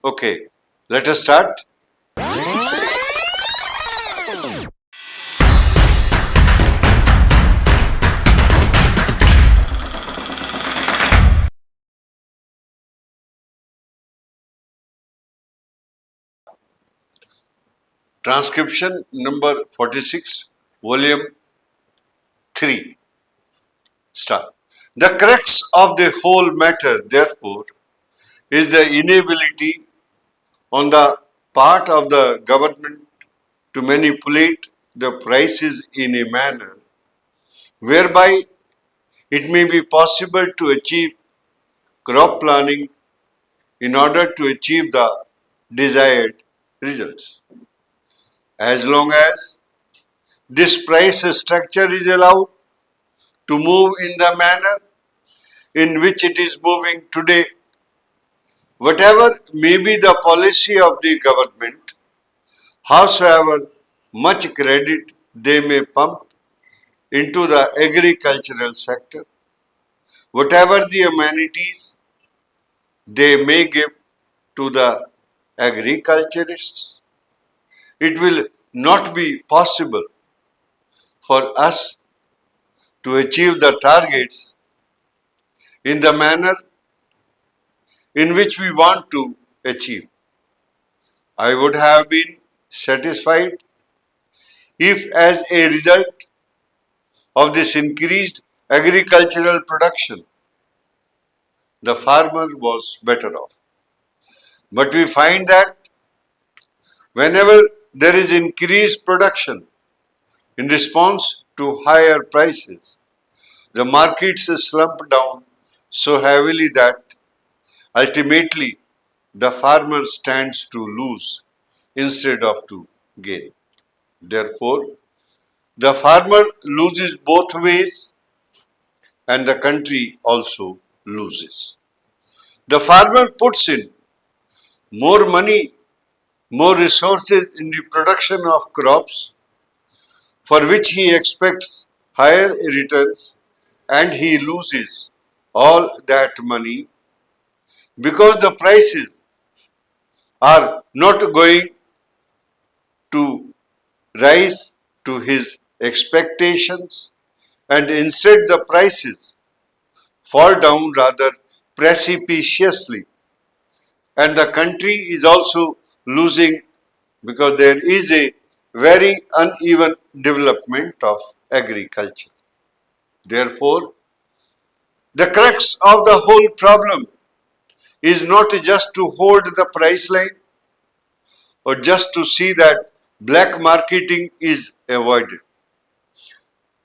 Okay, let us start. Transcription number 46, volume 3. Start. The crux of the whole matter, therefore, is the inability on the part of the government to manipulate the prices in a manner whereby it may be possible to achieve crop planning in order to achieve the desired results. As long as this price structure is allowed to move in the manner in which it is moving today, whatever may be the policy of the government, howsoever much credit they may pump into the agricultural sector, whatever the amenities they may give to the agriculturists, it will not be possible for us to achieve the targets in the manner in which we want to achieve. I would have been satisfied if, as a result of this increased agricultural production, the farmer was better off. But we find that whenever there is increased production in response to higher prices, the markets slump down so heavily that ultimately the farmer stands to lose instead of to gain. Therefore, the farmer loses both ways and the country also loses. The farmer puts in more money, more resources in the production of crops for which he expects higher returns, and he loses all that money because the prices are not going to rise to his expectations, and instead the prices fall down rather precipitously, and the country is also losing because there is a very uneven development of agriculture. Therefore, the crux of the whole problem is not just to hold the price line or just to see that black marketing is avoided.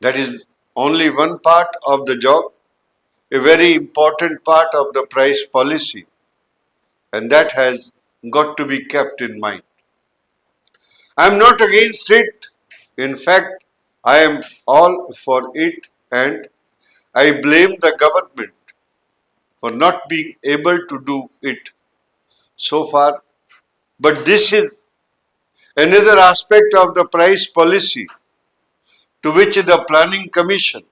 That is only one part of the job, a very important part of the price policy, and that has got to be kept in mind. I am not against it. In fact, I am all for it, and I blame the government for not being able to do it so far. But this is another aspect of the price policy to which the Planning Commission,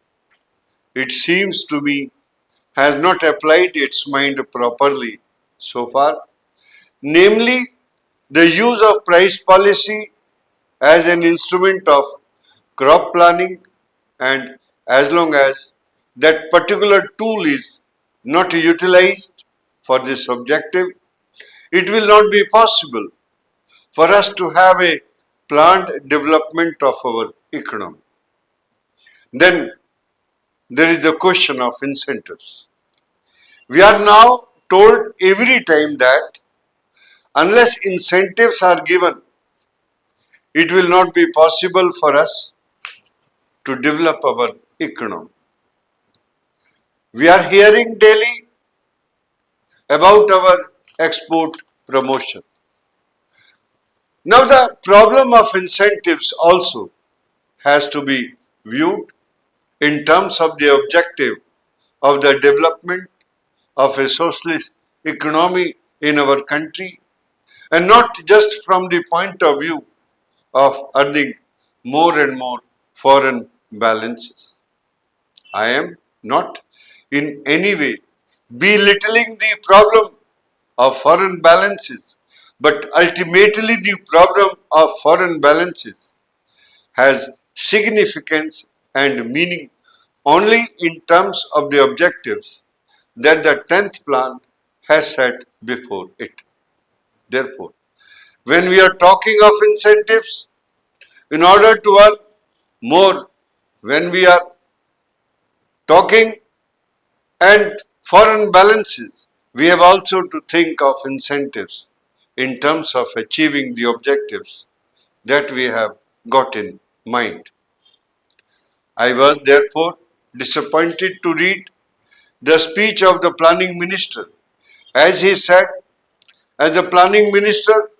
it seems to me, has not applied its mind properly so far, namely the use of price policy as an instrument of crop planning, and as long as that particular tool is not utilized for this objective, it will not be possible for us to have a planned development of our economy. Then there is the question of incentives. We are now told every time that unless incentives are given, it will not be possible for us to develop our economy. We are hearing daily about our export promotion. Now the problem of incentives also has to be viewed in terms of the objective of the development of a socialist economy in our country, and not just from the point of view of earning more and more foreign balances. I am not in any way belittling the problem of foreign balances, but ultimately the problem of foreign balances has significance and meaning only in terms of the objectives that the 10th plan has set before it. Therefore, when we are talking of incentives, in order to earn more, when we are talking and foreign balances, we have also to think of incentives in terms of achieving the objectives that we have got in mind. I was therefore disappointed to read the speech of the planning minister as he said, as a planning minister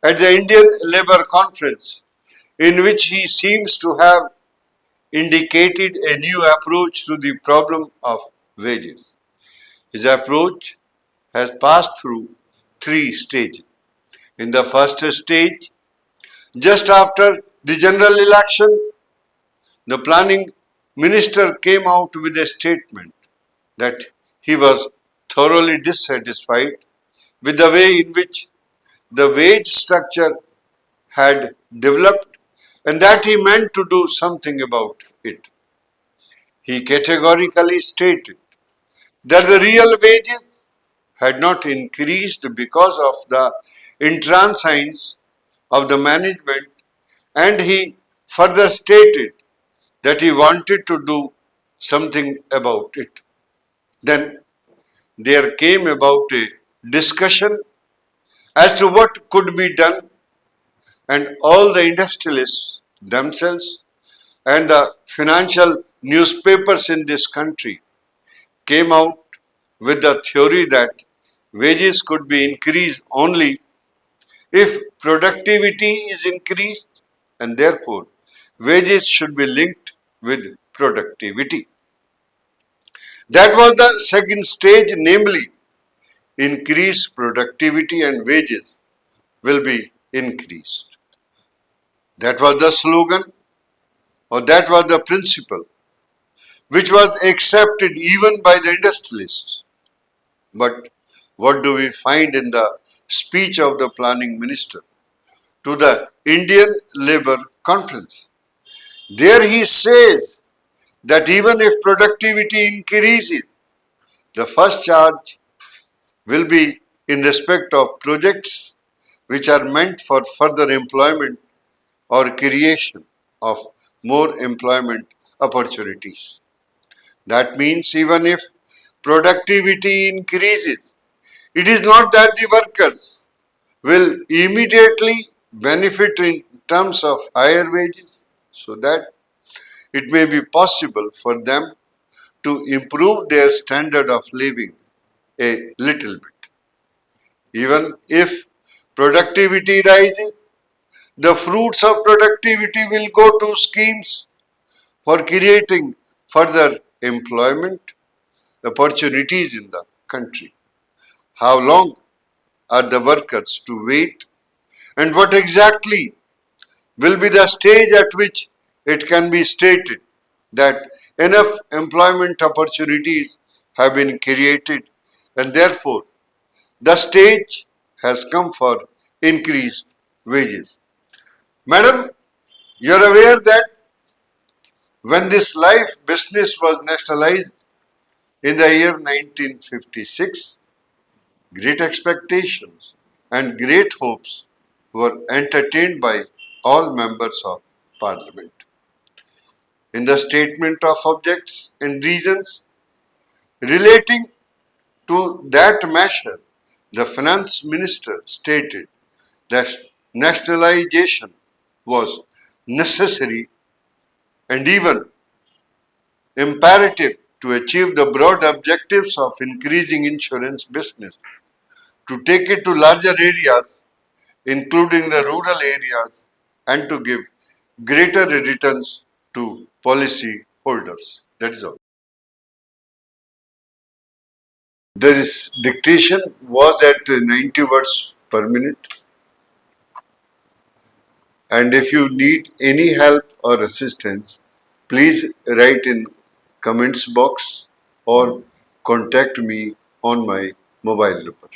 at the Indian Labour Conference, in which he seems to have indicated a new approach to the problem of wages. His approach has passed through three stages. In the first stage, just after the general election, the planning minister came out with a statement that he was thoroughly dissatisfied with the way in which the wage structure had developed and that he meant to do something about it. He categorically stated that the real wages had not increased because of the intransigence of the management, and he further stated that he wanted to do something about it. Then there came about a discussion as to what could be done, and all the industrialists themselves and the financial newspapers in this country came out with the theory that wages could be increased only if productivity is increased, and therefore wages should be linked with productivity. That was the second stage, namely increased productivity and wages will be increased. That was the slogan, or that was the principle which was accepted even by the industrialists. But what do we find in the speech of the planning minister to the Indian Labour Conference? There he says that even if productivity increases, the first charge will be in respect of projects which are meant for further employment or creation of more employment opportunities. That means even if productivity increases, it is not that the workers will immediately benefit in terms of higher wages, so that it may be possible for them to improve their standard of living a little bit. Even if productivity rises, the fruits of productivity will go to schemes for creating further employment opportunities in the country. How long are the workers to wait, and what exactly will be the stage at which it can be stated that enough employment opportunities have been created and therefore the stage has come for increased wages. Madam, you are aware that when this life business was nationalized in the year 1956, great expectations and great hopes were entertained by all members of Parliament. In the statement of objects and reasons relating to that measure, the finance minister stated that nationalization was necessary and even imperative to achieve the broad objectives of increasing insurance business, to take it to larger areas, including the rural areas, and to give greater returns to policy holders. That is all. This dictation was at 90 words per minute. And if you need any help or assistance, please write in comments box or contact me on my mobile number.